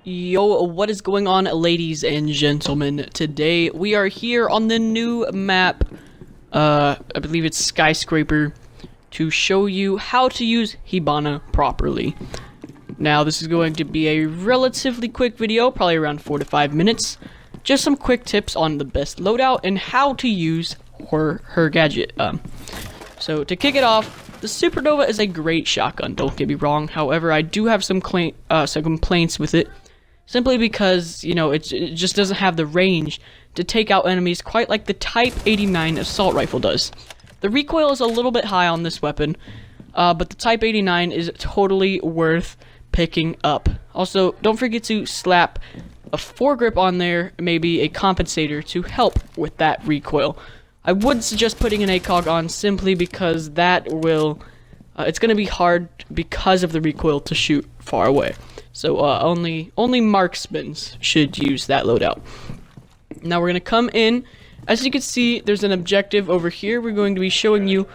Yo, what is going on, ladies and gentlemen? Today we are here on the new map, I believe it's Skyscraper, to show you how to use Hibana properly. Now, this is going to be a relatively quick video, probably around 4 to 5 minutes. Just some quick tips on the best loadout and how to use her gadget. So to kick it off, the Supernova is a great shotgun, don't get me wrong. However, I do have some complaints with it. Simply because, you know, it just doesn't have the range to take out enemies quite like the Type 89 assault rifle does. The recoil is a little bit high on this weapon, but the Type 89 is totally worth picking up. Also, don't forget to slap a foregrip on there, maybe a compensator, to help with that recoil. I would suggest putting an ACOG on simply because that will, it's going to be hard because of the recoil to shoot far away. So only marksmen should use that loadout. Now we're going to come in. As you can see, there's an objective over here. We're going to be showing you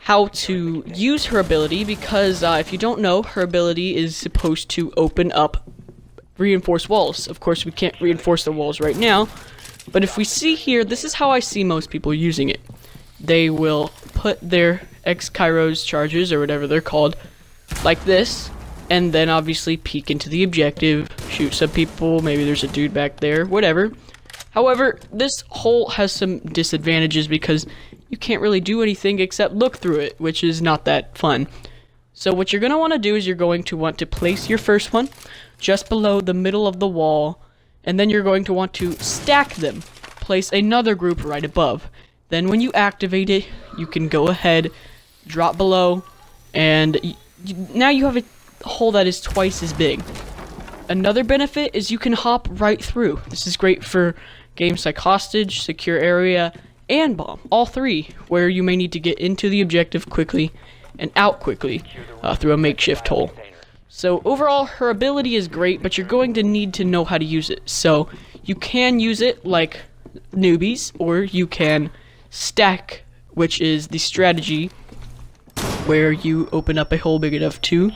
how to use her ability because if you don't know, her ability is supposed to open up reinforced walls. Of course, we can't reinforce the walls right now, but if we see here, this is how I see most people using it. They will put their X-KAIROS charges, or whatever they're called, like this, and then obviously peek into the objective, shoot some people, maybe there's a dude back there, whatever. However, this hole has some disadvantages because you can't really do anything except look through it, which is not that fun. So what you're going to want to do is you're going to want to place your first one just below the middle of the wall, and then you're going to want to stack them. Place another group right above. Then when you activate it, you can go ahead, drop below, and now you have a hole that is twice as big. Another benefit is you can hop right through. This is great for games like Hostage, Secure Area, and Bomb. All three, where you may need to get into the objective quickly and out quickly through a makeshift hole. So overall, her ability is great, but you're going to need to know how to use it. So you can use it like newbies, or you can stack, which is the strategy where you open up a hole big enough to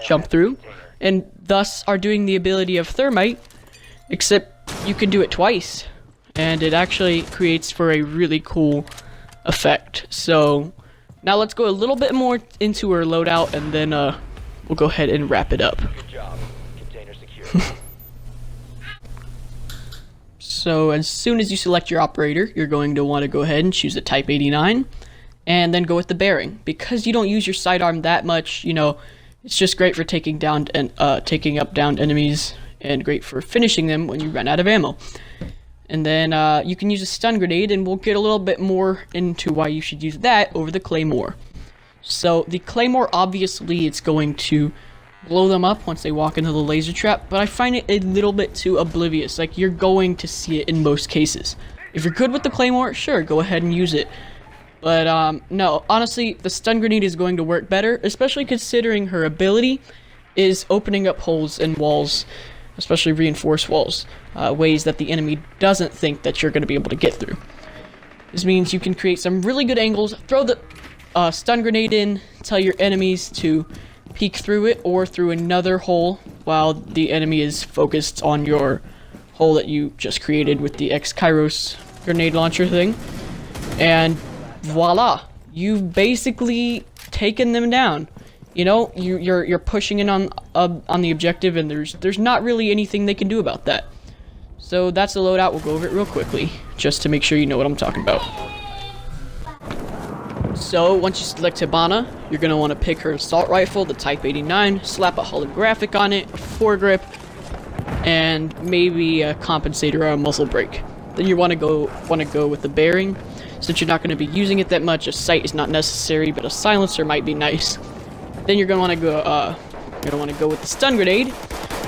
jump through, and thus are doing the ability of Thermite, except you can do it twice, and it actually creates for a really cool effect. So now let's go a little bit more into her loadout, and then we'll go ahead and wrap it up. Good job. Container secure. So as soon as you select your operator, you're going to want to go ahead and choose a Type 89, and then go with the bearing. Because you don't use your sidearm that much, you know, it's just great for taking up downed enemies, and great for finishing them when you run out of ammo. And then you can use a stun grenade, and we'll get a little bit more into why you should use that over the Claymore. So the Claymore, obviously, it's going to blow them up once they walk into the laser trap, but I find it a little bit too oblivious. Like, you're going to see it in most cases. If you're good with the Claymore, sure, go ahead and use it. But, no, honestly, the stun grenade is going to work better, especially considering her ability is opening up holes in walls, especially reinforced walls, ways that the enemy doesn't think that you're going to be able to get through. This means you can create some really good angles, throw the stun grenade in, tell your enemies to peek through it or through another hole while the enemy is focused on your hole that you just created with the X-KAIROS grenade launcher thing, and voila, you've basically taken them down. You know, you're pushing in on the objective, and there's not really anything they can do about that. So that's the loadout. We'll go over it real quickly just to make sure you know what I'm talking about. So once you select Hibana, you're gonna want to pick her assault rifle, the Type 89, slap a holographic on it, a foregrip, and maybe a compensator or a muzzle brake. Then you want to go with the bearing. Since you're not going to be using it that much, a sight is not necessary, but a silencer might be nice. Then you're going to want to go with the stun grenade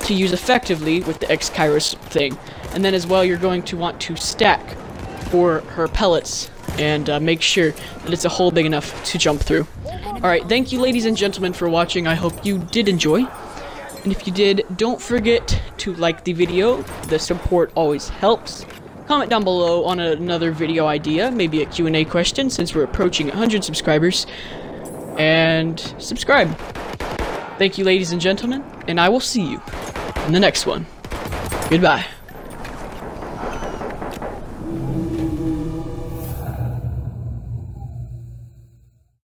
to use effectively with the X-KAIROS thing. And then as well, you're going to want to stack for her pellets and make sure that it's a hole big enough to jump through. Alright, thank you ladies and gentlemen for watching. I hope you did enjoy. And if you did, don't forget to like the video. The support always helps. Comment down below on another video idea, maybe a Q&A question since we're approaching 100 subscribers. And subscribe. Thank you ladies and gentlemen, and I will see you in the next one. Goodbye.